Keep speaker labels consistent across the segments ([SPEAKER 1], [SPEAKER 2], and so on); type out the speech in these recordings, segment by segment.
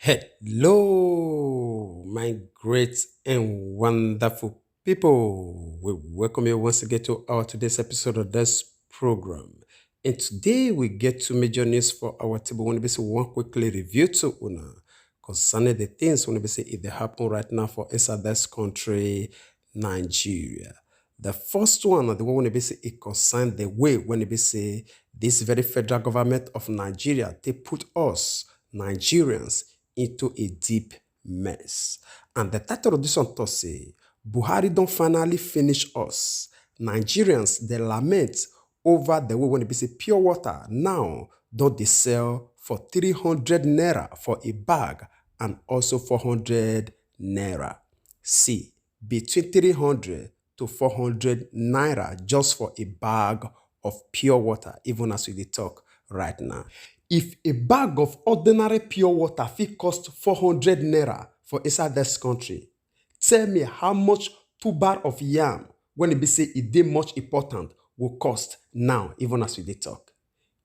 [SPEAKER 1] Hello, my great and wonderful people. We welcome you once again to our today's episode of this program. And today we get to major news for our table. When we say one quickly review to Una concerning the things when we say if they happen right now for inside this country, Nigeria. The first one, the one when we say it concerns the way when we say this very federal government of Nigeria, they put us Nigerians into a deep mess. And the title of this one to say, Buhari don't finally finish us. Nigerians, they lament over the way when they say pure water now don't they sell for 300 naira for a bag and also 400 naira. See, between 300 to 400 naira just for a bag of pure water, even as we dey talk right now. If a bag of ordinary pure water fit cost 400 naira for inside this country, tell me how much 2 bar of yam, when it be say it dey much important, will cost now, even as we dey talk.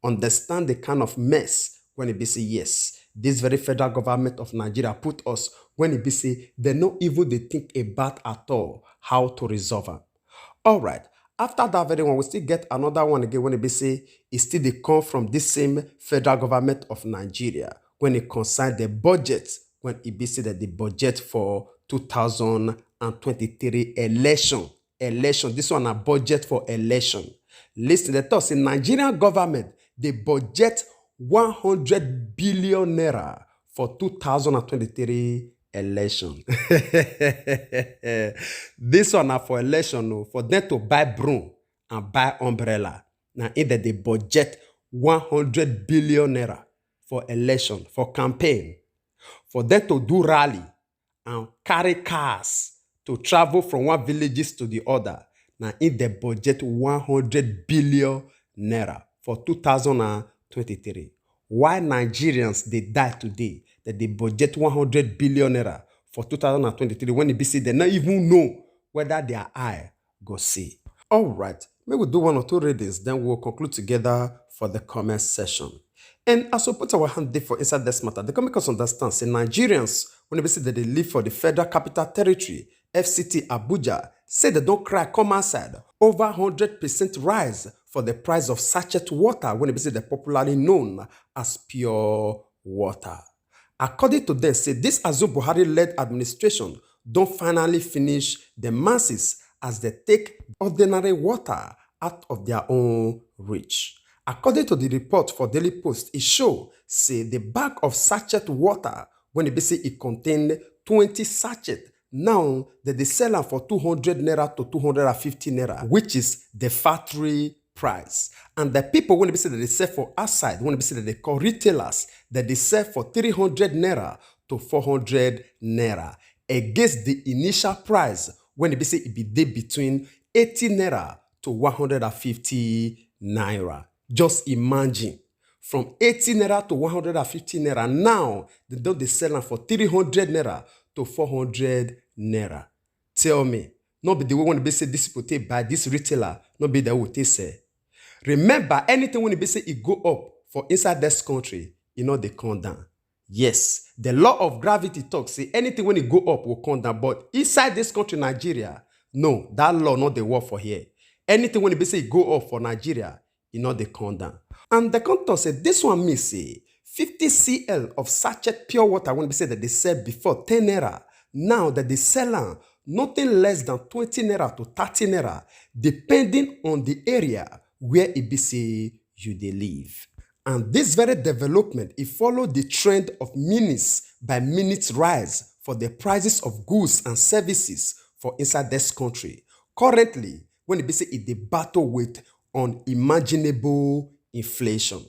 [SPEAKER 1] Understand the kind of mess when it be say yes, this very federal government of Nigeria put us when it be say they no even they think about at all how to resolve am. All right. After that very one, we still get another one again when it be say it still they come from this same federal government of Nigeria when it concern the budget, when it be say that the budget for 2023 election. This one a budget for election. Listen, the talk say Nigerian government, they budget 100 billion naira for 2023 election. This one na for election, for them to buy broom and buy umbrella. Now either they budget 100 billion naira for election, for campaign, for them to do rally and carry cars to travel from one villages to the other. Now in the budget 100 billion naira for 2023. Why Nigerians they die today that they budget 100 billion naira for 2023 when it be say they not even know whether their eye go see. All right, maybe we'll do one or two readings, then we'll conclude together for the comment session. And as we put our hand there for inside this matter, they can make us understand, say Nigerians, when they say that they live for the Federal Capital Territory, FCT Abuja, say they don't cry, come outside. Over 100% rise for the price of sachet water when they say they're popularly known as pure water. According to them, say this Azu Buhari-led administration don't finally finish the masses as they take ordinary water out of their own reach. According to the report for Daily Post, it show say the bag of sachet water when it be say it contained 20 sachet. Now that they sell them for 200 naira to 250 naira, which is the factory price. And the people when they say that they sell for outside, when they say that they call retailers, that they sell for 300 naira to 400 naira against the initial price when they say it be day between 80 naira to 150 naira. Just imagine, from 80 naira to 150 naira, now they sell them for 300 naira to 400 naira. Tell me, not be the way when they say this people take by this retailer, not be the way they say. Remember, anything when they say it go up for inside this country, they come down. Yes, the law of gravity talks, say anything when it go up will come down, but inside this country, Nigeria, no, that law not the work for here. Anything when they say it go up for Nigeria, they come down. And the contour said, this one means say 50 cl of sachet pure water when they say that they sell before 10 naira. Now that they sell nothing less than 20 naira to 30 naira, depending on the area where it be say you dey live. And this very development, it followed the trend of minutes by minutes rise for the prices of goods and services for inside this country. Currently, when it be say it dey battle with unimaginable inflation.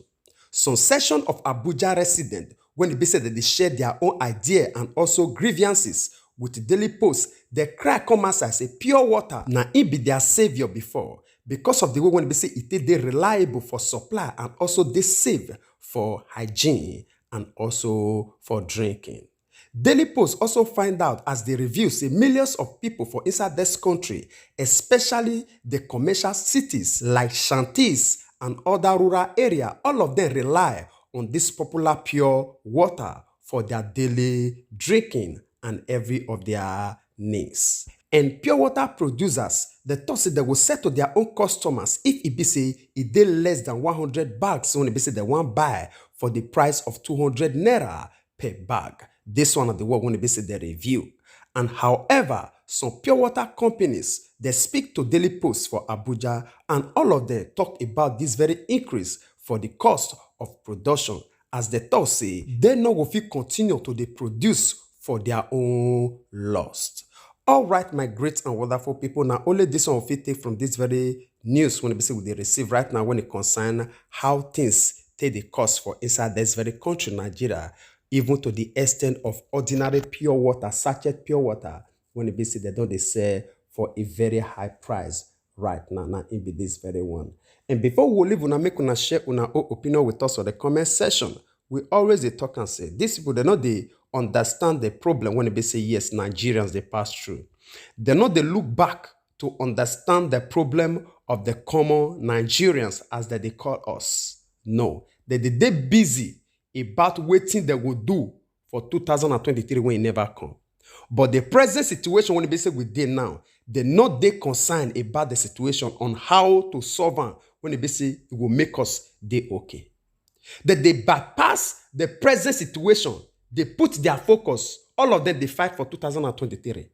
[SPEAKER 1] Some section of Abuja residents, when it be said that they share their own idea and also grievances with the Daily Post, they cry come as I say pure water. Now it be their savior before because of the way when they say it they reliable for supply and also they safe for hygiene and also for drinking. Daily Post also find out as they review say millions of people for inside this country, especially the commercial cities like Shanties and other rural area, all of them rely on this popular pure water for their daily drinking and every of their needs. And pure water producers, they thought say they will sell to their own customers if it be say it dey less than 100 bags when it be say they want buy for the price of 200 naira per bag. This one of the work when it be say they review. And however, some pure water companies, they speak to Daily Post for Abuja, and all of them talk about this very increase for the cost of production, as they thought say they no go fit continue to dey produce for their own loss. All right, my great and wonderful people, now only this one will fit take from this very news when they receive right now when it concern how things take the cost for inside this very country, Nigeria, even to the extent of ordinary pure water, sachet pure water, when it be say they don't sell for a very high price right now. Now it be this very one. And before we leave, make una share una opinion with us on the comment section. We always dey talk and say these people they know they understand the problem when they say yes, Nigerians they pass through. They know they look back to understand the problem of the common Nigerians as they call us. No, they busy about waiting they will do for 2023 when it never come. But the present situation when they say we dey now, they not they concerned about the situation on how to solve it when they say it will make us dey okay. That they bypass the present situation, they put their focus, all of them they fight for 2023.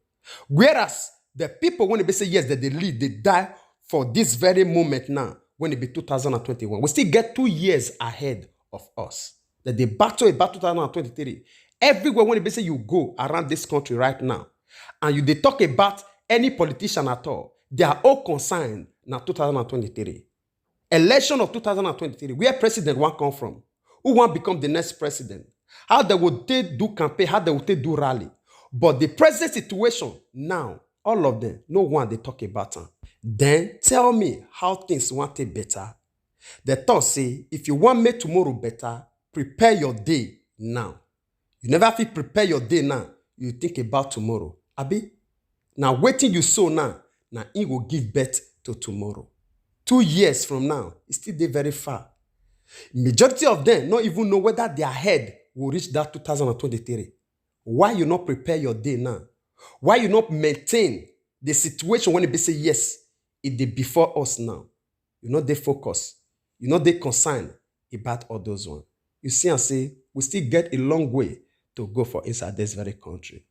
[SPEAKER 1] Whereas the people when they say yes, that they lead, they die for this very moment now, when it be 2021. We still get 2 years ahead of us. That they battle about 2023. Everywhere when they say you go around this country right now, and they talk about any politician at all, they are all concerned now 2023. Election of 2023, where president want come from? Who want become the next president? How they would take do campaign, how they would take do rally. But the present situation now, all of them, no one they talk about them. Then tell me how things want it better. The thought say, if you want make tomorrow better, prepare your day now. You never feel prepare your day now. You think about tomorrow. Abi? Now waiting you sow now it will give birth to tomorrow. 2 years from now, it's still there very far. Majority of them not even know whether their head will reach that 2023. Why you not prepare your day now? Why you not maintain the situation when it be say yes, it is before us now? You know they focus. You know they concerned about all those ones. You see and say, we still get a long way to go for inside this very country.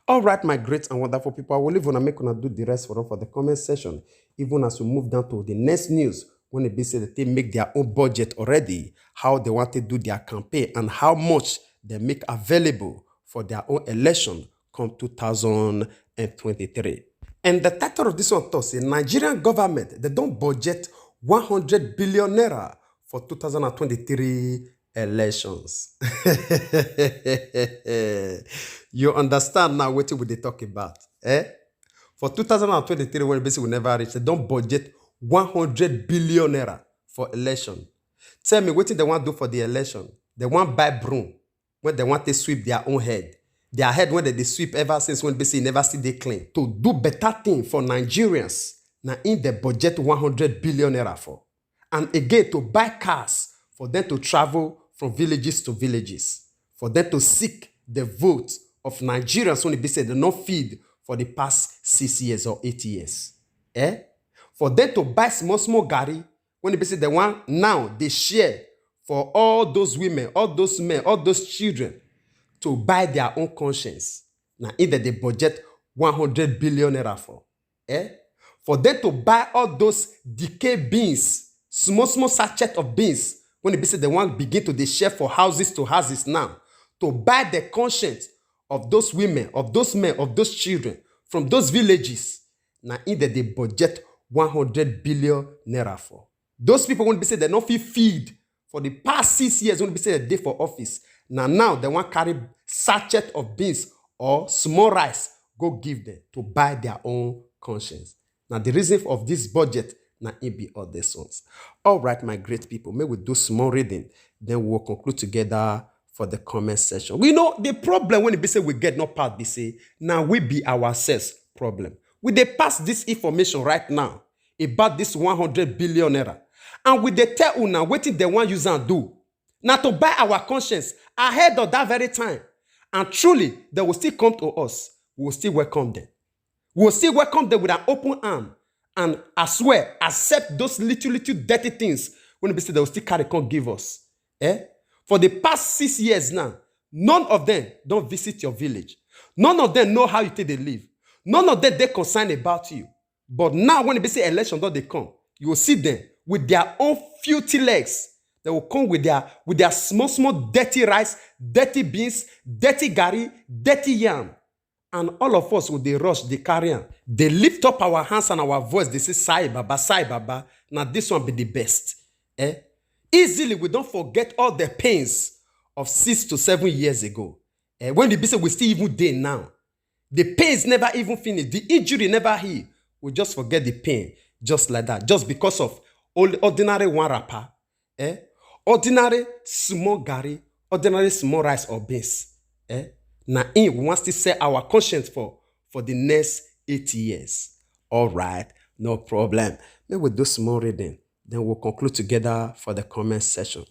[SPEAKER 1] All right, my great and wonderful people, I will leave on and make una do the rest for the comment section. Even as we move down to the next news, when they say that they make their own budget already, how they want to do their campaign and how much they make available for their own election come 2023. And the title of this one talks, the Nigerian government, they don't budget 100 billion naira for 2023 elections. You understand now what we talk about, eh? For 2023, when basically we never reach, they don't budget 100 billion naira for election. Tell me what they want to do for the election. They want buy broom when they want to sweep their own head. Their head when they sweep ever since when basically never see they clean. To do better thing for Nigerians, now in the budget 100 billion naira for. And again, to buy cars for them to travel from villages to villages, for them to seek the vote of Nigerians when they say they not feed for the past 6 years or 8 years. Eh? For them to buy small gari, when they say they want now, they share for all those women, all those men, all those children to buy their own conscience. Now, either they budget 100 billion naira for. Eh? For them to buy all those decayed beans, small sachet of beans, when they say they want begin to they share for houses to houses now, to buy the conscience of those women, of those men, of those children, from those villages. Now, either they budget 100 billion naira for. Those people when they say they not feed for the past 6 years when they say they for office. Now they want carry sachet of beans or small rice, go give them to buy their own conscience. Now the reason of this budget, now it be all these ones. All right, my great people, may we do small reading, then we'll conclude together for the comment section. We know the problem when they say we get not part, they say, now we be ourselves problem. We they pass this information right now about this 100 billion naira. And we they tell you now, what they want use and do. Now to buy our conscience ahead of that very time. And truly, they will still come to us. We will still welcome them. We will still welcome them with an open arm. And I swear, accept those little dirty things when they will still carry come give us. For the past 6 years now, none of them don't visit your village. None of them know how you take they live. None of them they concerned about you. But now when they say election, don't they come? You will see them with their own filthy legs. They will come with their small dirty rice, dirty beans, dirty gari, dirty yam. And all of us with the rush, they carry on. They lift up our hands and our voice. They say, Sai Baba, Sai Baba. Now this one be the best. Easily, we don't forget all the pains of 6 to 7 years ago. When the business we still even there now. The pains never even finished. The injury never healed. We just forget the pain just like that. Just because of ordinary one wrapper. Ordinary small gari. Ordinary small rice or beans. Now, we want to set our conscience for the next 8 years. All right, no problem. Maybe we'll do small reading. Then we'll conclude together for the comment session.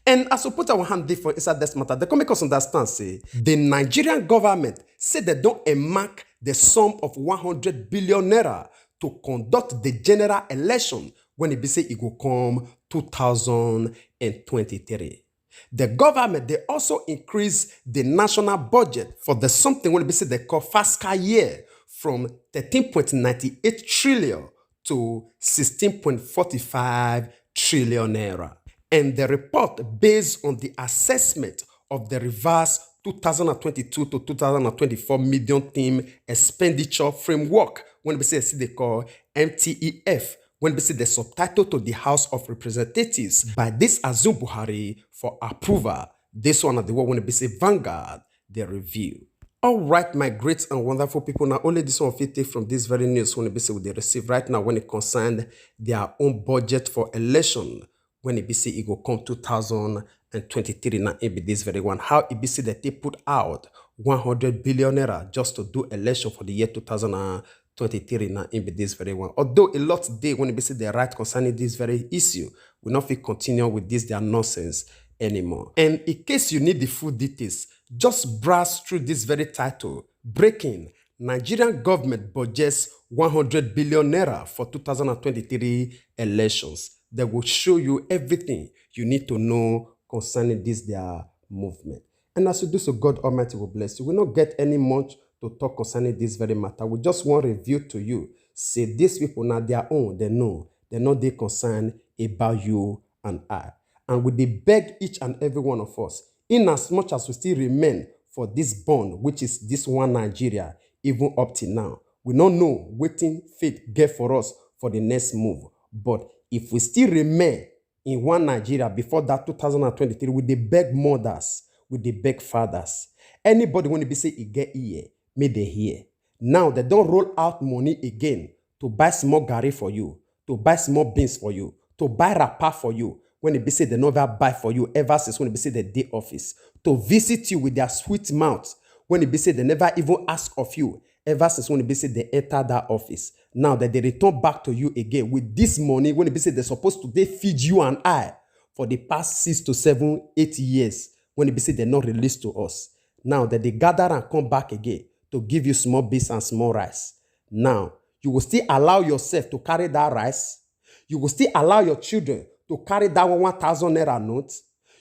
[SPEAKER 1] And as we put our hand there for inside this matter, they can make us understand, say, the Nigerian government said they don't earmark the sum of 100 billion naira to conduct the general election when it be say it will come 2023. The government, they also increased the national budget for the something when it be say they call FASCA year from 13.98 trillion to 16.45 trillion naira. And the report based on the assessment of the reverse 2022 to 2024 medium theme expenditure framework, when we say they call MTEF, when we see the subtitle to the House of Representatives by this Azum Buhari for approval. This one of the one when we say Vanguard, the review. All right, my great and wonderful people. Now, only this one fit take from this very news when it be say they receive right now when it concerned their own budget for election. When it be say it go come 2023, now it be this very one. How it be say that they put out 100 billion naira just to do election for the year 2023 now it be this very one. Although a lot today when it be say the right concerning this very issue, we not fit continue with this their nonsense anymore. And in case you need the full details, just browse through this very title. Breaking: Nigerian government budgets 100 billion naira for 2023 elections. They will show you everything you need to know concerning this their movement. And as you do so, God Almighty will bless you. We will not get any much to talk concerning this very matter. We just want to review to you. Say these people now their own, they know. They're not they concerned about you and I. And we beg each and every one of us, in as much as we still remain for this bond, which is this one Nigeria, even up till now. We don't know waiting faith get for us for the next move. But if we still remain in one Nigeria before that 2023, with the beg mothers, with the beg fathers, anybody want to be say it get here, may they hear. Now they don't roll out money again to buy small gari for you, to buy small beans for you, to buy wrapper for you. When it be say they never buy for you ever since when it be say the day office, to visit you with their sweet mouth. When it be say they never even ask of you ever since when it be say they enter that office. Now that they return back to you again with this money, when it be say they're supposed to they feed you and I for the past 6 to 7, 8 years, when it be say they're not released to us. Now that they gather and come back again to give you small beans and small rice. Now, you will still allow yourself to carry that rice. You will still allow your children to carry that 1,000 naira note.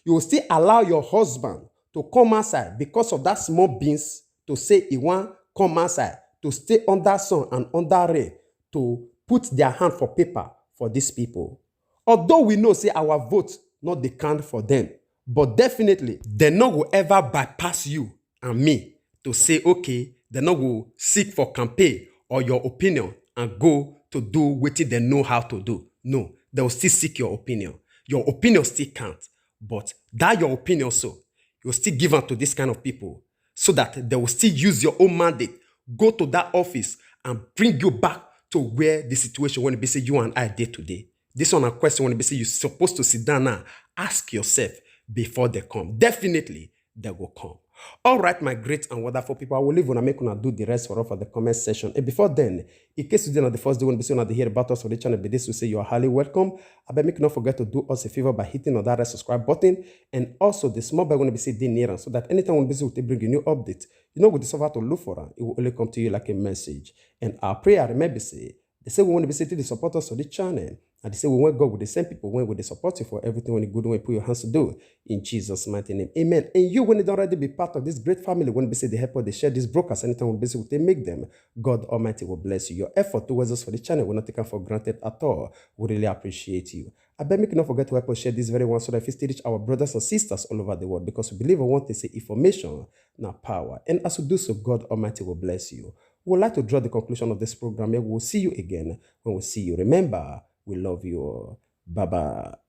[SPEAKER 1] You will still allow your husband to come outside because of that small beans to say he want come outside to stay under sun and under rain to put their hand for paper for these people. Although we know say our vote not the count for them, but definitely they not will ever bypass you and me to say okay, they not will seek for campaign or your opinion and go to do what they know how to do. No, they will still seek your opinion. Your opinion still counts, but that your opinion so you will still give out to this kind of people so that they will still use your own mandate, go to that office and bring you back to where the situation when it be say you and I did today. This one a question when it be say you're supposed to sit down now, ask yourself before they come. Definitely they will come. All right, my great and wonderful people, I will leave when I make una do the rest for us for the comment section. And before then, in case you did not the first day when you hear about us on the channel, but this will say you are highly welcome. I bet make you not forget to do us a favor by hitting on that red subscribe button, and also the small bell when we say near, so that anytime when we bring a new update, you know, we discover to look for it, it will only come to you like a message. And our prayer, remember, say they say we want to be sitting to support us on the channel. And they say we want God with the same people when we support you for everything when you good when you put your hands to do. In Jesus' mighty name. Amen. And you when you don't already be part of this great family, when we say the help or they share these brokers, anytime we basically they make them, God Almighty will bless you. Your effort towards us for the channel will not taken for granted at all. We really appreciate you. I bet make you not forget to help us share this very one so that if we still reach our brothers and sisters all over the world, because we believe we want to say information, not power. And as we do so, God Almighty will bless you. We would like to draw the conclusion of this program. We will see you again when we see you. Remember, we love you all. Bye-bye.